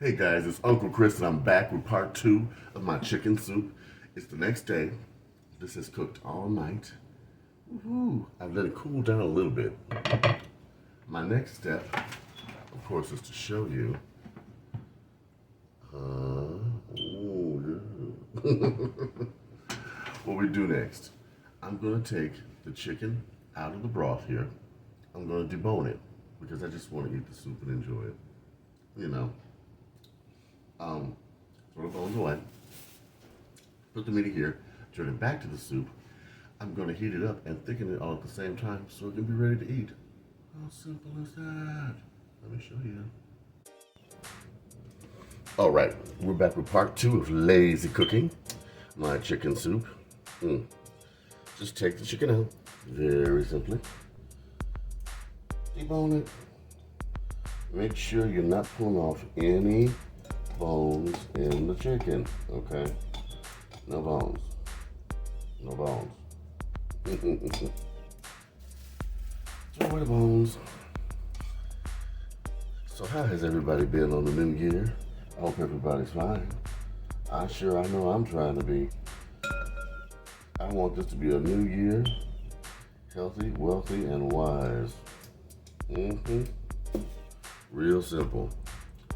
Hey guys, it's Uncle Chris and I'm back with part two of my chicken soup. It's the next day. This is cooked all night. Woohoo! I've let it cool down a little bit. My next step, of course, is to show you. What we do next. I'm going to take the chicken out of the broth here. I'm going to debone it because I just want to eat the soup and enjoy it. You know. Throw the bones away. Put the meat here. Turn it back to the soup. I'm going to heat it up and thicken it all at the same time so it can be ready to eat. How simple is that? Let me show you. All right, we're back with part two of lazy cooking. My chicken soup. Just take the chicken out, very simply. Debone it. Make sure you're not pulling off any bones in the chicken, okay? No bones. No bones. Throw away the bones. So how has everybody been on the new year? I hope everybody's fine. I know I'm trying to be. I want this to be a new year, healthy, wealthy, and wise. Real simple,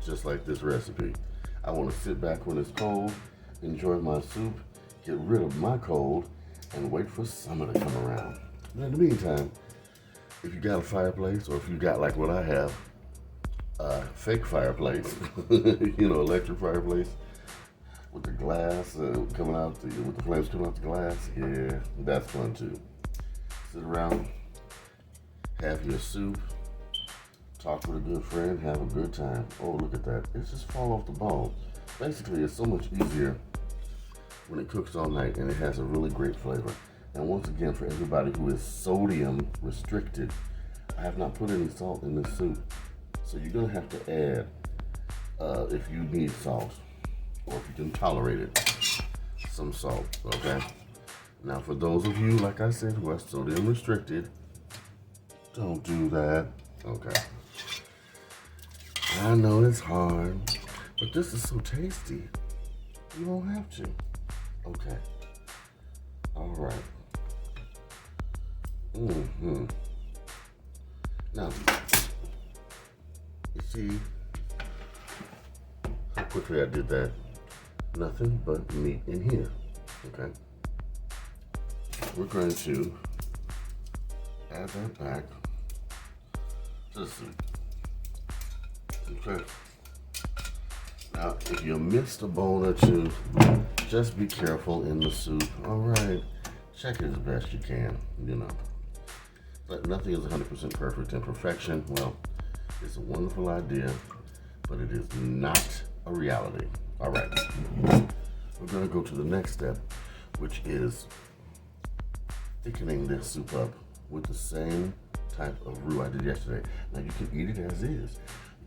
just like this recipe. I want to sit back when it's cold, enjoy my soup, get rid of my cold, and wait for summer to come around. And in the meantime, if you got a fireplace, or if you got like what I have, a fake fireplace, electric fireplace, with the glass coming out, with the flames coming out the glass, yeah, that's fun too. Sit around, have your soup, talk with a good friend, have a good time. Oh, look at that. It's just fall off the bone. Basically, it's so much easier when it cooks all night and it has a really great flavor. And once again, for everybody who is sodium restricted, I have not put any salt in this soup. So you're going to have to add, if you need salt, or if you can tolerate it, some salt, okay? Now, for those of you, like I said, who are sodium restricted, don't do that, okay? I know it's hard, but this is so tasty. You don't have to. Okay. All right. Now, you see how quickly I did that? Nothing but meat in here, okay? We're going to add that back to the soup. Okay. Now, if you missed a bone or two, just be careful in the soup. All right. Check it as best you can, But nothing is 100% perfect, and perfection, well, it's a wonderful idea, but it is not a reality. All right. We're going to go to the next step, which is thickening this soup up with the same type of roux I did yesterday. Now, you can eat it as is.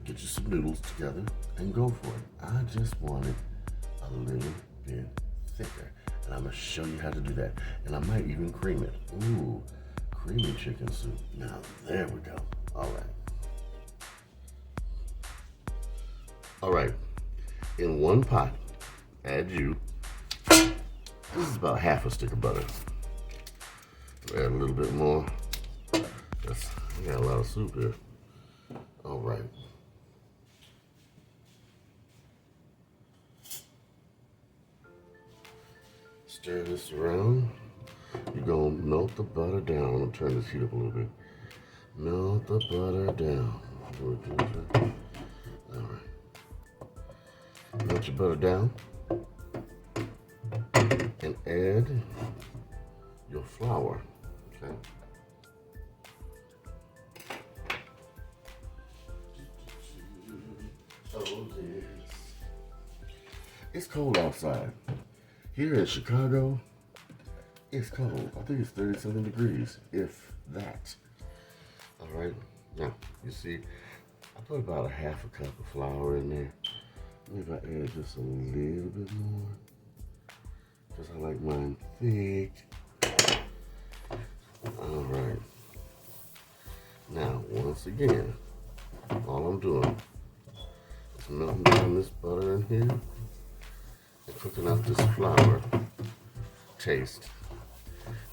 Get you some noodles together and go for it. I just want it a little bit thicker. And I'm going to show you how to do that. And I might even cream it. Ooh, creamy chicken soup. Now, there we go. All right. In one pot, add you. This is about half a stick of butter. Add a little bit more. I got a lot of soup here. All right. Stir this around. You're going to melt the butter down. I'm going to turn this heat up a little bit. Melt the butter down. All right. Melt your butter down. And add your flour. Okay. Oh, yes. It's cold outside. Here in Chicago, it's cold. I think it's 37 degrees, if that. All right. Now, you see, I put about a half a cup of flour in there. Maybe I add just a little bit more, because I like mine thick. All right. Now, once again, all I'm doing is melting down this butter in here and cooking out this flour. Taste.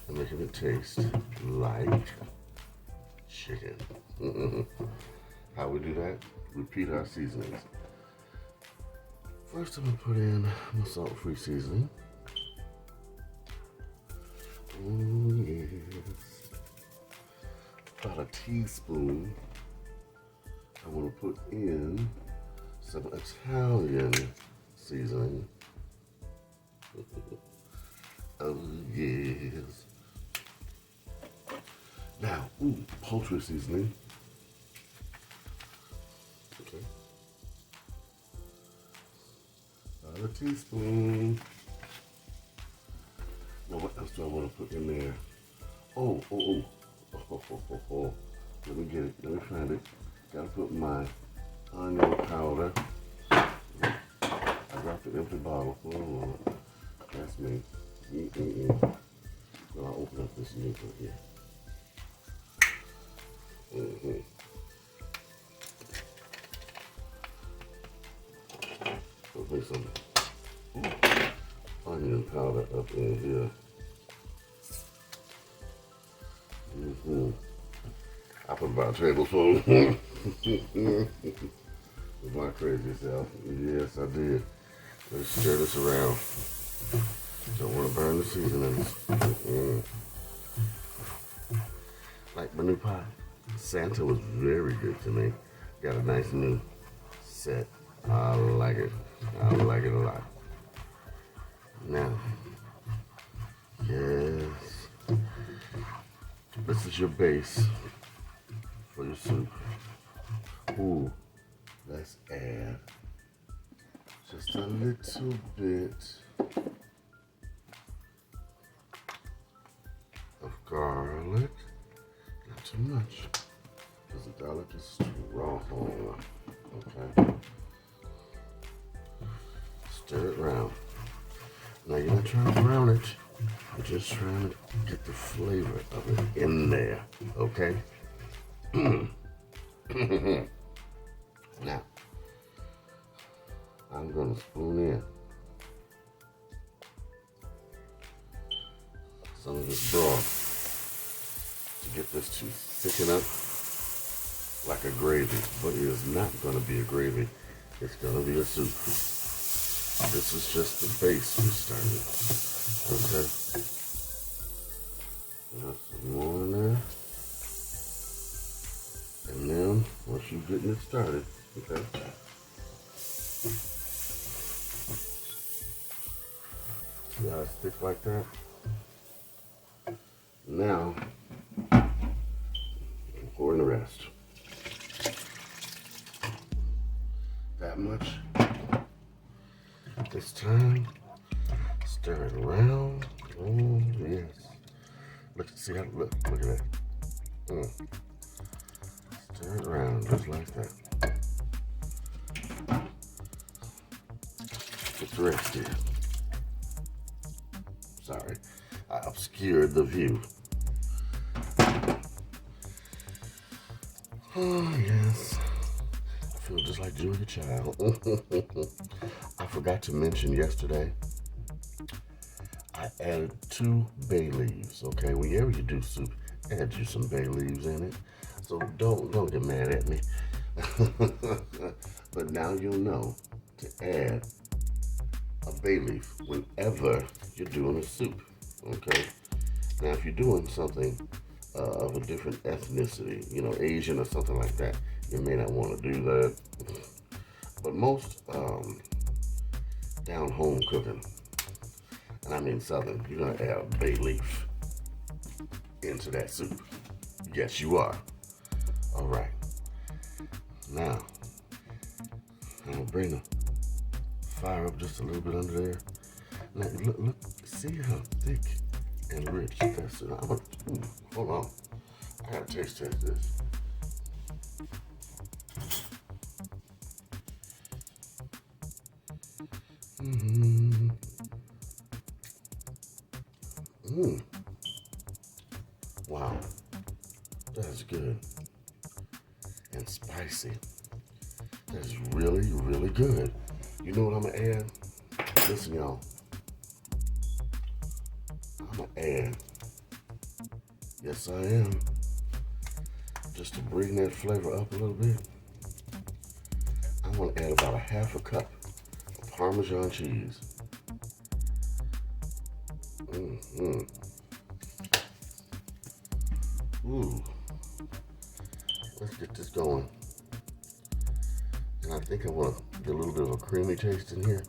And making it taste like chicken. How we do that? Repeat our seasonings. First, I'm gonna put in my salt-free seasoning. Oh yes. About a teaspoon. I want to put in some Italian seasoning. Oh yes. Now, poultry seasoning. Okay. About a teaspoon. Now, what else do I want to put in there? Oh. Let me get it. Let me find it. Gotta put my onion powder. I dropped an empty bottle. Oh, that's me. So I'll open up this new one here. Put me some onion powder up in here. I put about a tablespoon with my crazy self. Yes, I did. Let's stir this around. Don't want to burn the seasonings. Like my new pie. Santa was very good to me. Got a nice new set. I like it. I like it a lot. Now, yes, this is your base for your soup. Ooh, let's add just a little bit of garlic. Not too much, because the garlic is strong. Okay. Stir it around. Now you're not trying to brown it. You're just trying to get the flavor of it in there. Okay? Now, I'm going to spoon in some of this broth to get this to thicken up like a gravy. But it is not going to be a gravy. It's going to be a soup. This is just the base we started. Okay? Just some more in there. And then, once you're getting it started, okay? See how it sticks like that? Now, pour in the rest. That much. This time, stir it around. Oh, yes. Look, see how, look at that. Stir it around just like that. Get the rest here. Sorry, I obscured the view. Oh, yes. I feel just like Julia Child. I forgot to mention yesterday, I added 2 bay leaves, okay? Whenever you do soup, add you some bay leaves in it. So don't get mad at me. But now you'll know to add a bay leaf whenever you're doing a soup, okay? Now, if you're doing something of a different ethnicity, you know, Asian or something like that, you may not want to do that. But most down home cooking, and I mean Southern, you're gonna add bay leaf into that soup. Yes, you are. All right. Now, I'm gonna bring the fire up just a little bit under there. Now, look, see how thick and rich that's. Hold on. I gotta taste test this. Wow, that's good and spicy. That's really, really good. You know what I'm gonna add? Listen, y'all. I'm gonna add, yes I am, just to bring that flavor up a little bit, I'm gonna add about a half a cup of Parmesan cheese. Ooh, let's get this going. And I think I want to get a little bit of a creamy taste in here.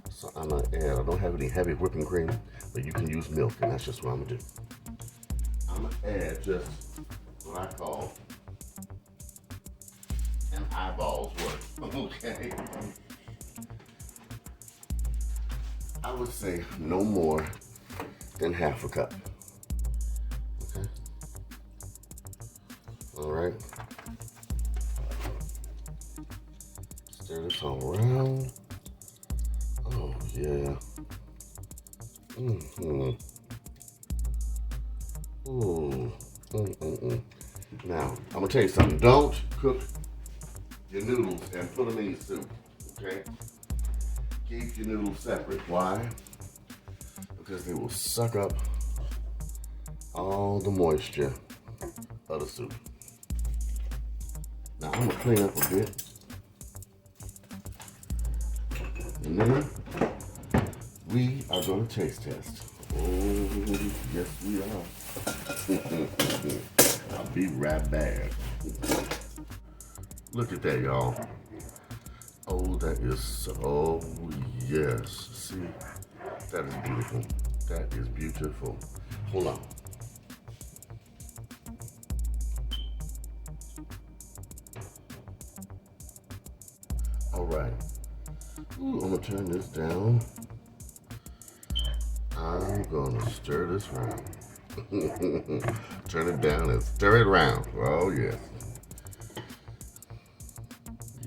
So I'm gonna add, I don't have any heavy whipping cream, but you can use milk, and that's just what I'm gonna do. I'm gonna add just what I call an eyeball's worth, okay? I would say no more than half a cup, okay? All right. Stir this all around. Oh, yeah. Ooh. Now, I'm gonna tell you something. Don't cook your noodles and put them in your soup, okay? Keep your noodles separate. Why? Because they will suck up all the moisture of the soup. Now, I'm gonna clean up a bit. And then we are gonna taste test. Oh, yes we are. I'll be right back. Look at that, y'all. Oh, that is so, yes. See, that is beautiful. That is beautiful. Hold on. All right. Ooh, I'm gonna turn this down. I'm gonna stir this round. Turn it down and stir it around. Oh, yes.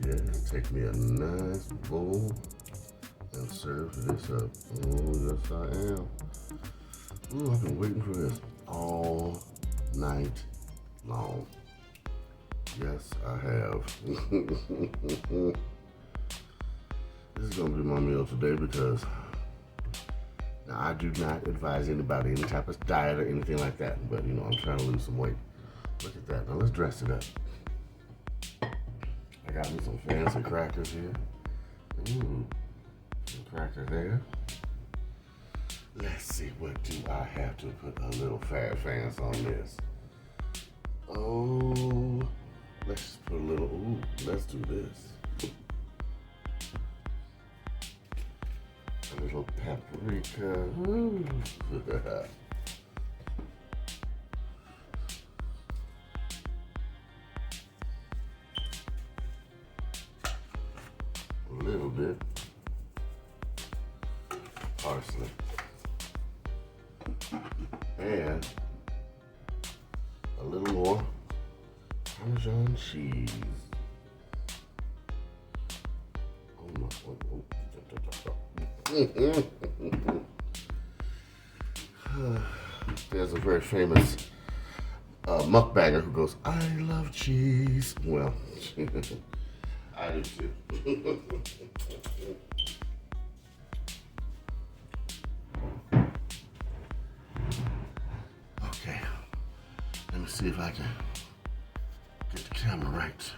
Yes, take me a nice bowl and serve this up. Oh, yes, I am. Ooh, I've been waiting for this all night long. Yes, I have. This is gonna be my meal today because now I do not advise anybody any type of diet or anything like that, but you know, I'm trying to lose some weight. Look at that. Now let's dress it up. I got me some fancy crackers here. Ooh, some crackers there. Let's see, what do I have to put a little fancy on this? Oh, let's just put a little, ooh, let's do this. A little paprika. Ooh. A little bit parsley. And a little more Parmesan cheese. Oh my, There's a very famous mukbanger who goes, I love cheese. Well, I do too. Okay, let me see if I can get the camera right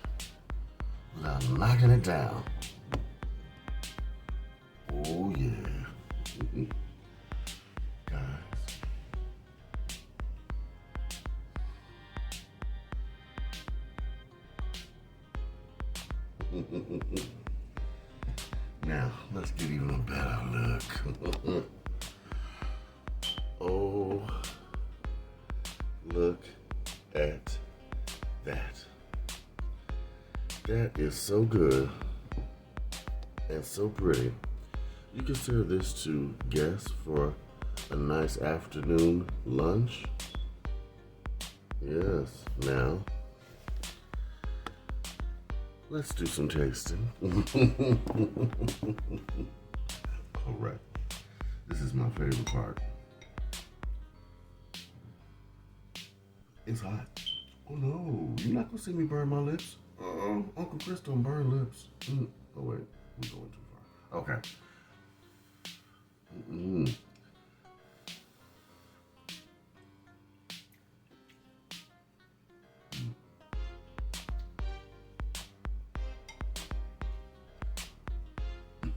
without knocking it down. Oh yeah. Guys. Now, let's get even a better look. Oh, look at that. That is so good and so pretty. You can serve this to guests for a nice afternoon lunch. Yes, now, let's do some tasting. All right, this is my favorite part. It's hot. Oh no, you're not gonna see me burn my lips. Uncle Chris don't burn lips. Oh wait, we're going too far. Okay. Mm.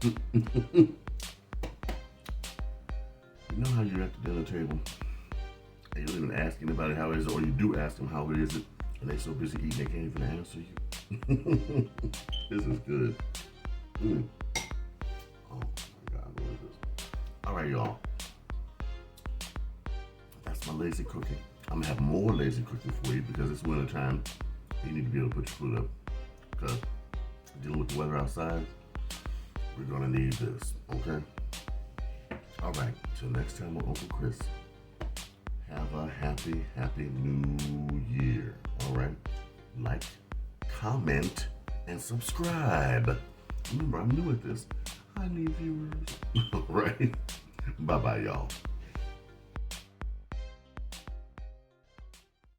You know how you're at the dinner table and you don't even ask anybody how it is, or you do ask them how it is, and they're so busy eating they can't even answer you. This is good. Oh my God, what is this? All right, y'all. That's my lazy cooking. I'm gonna have more lazy cooking for you because it's winter time. You need to be able to put your food up because dealing with the weather outside, we're gonna need this, okay? All right, till next time with Uncle Chris. Have a happy, happy new year, all right? Like, comment, and subscribe. Remember, I'm new at this. I need viewers, all right? Bye-bye, y'all.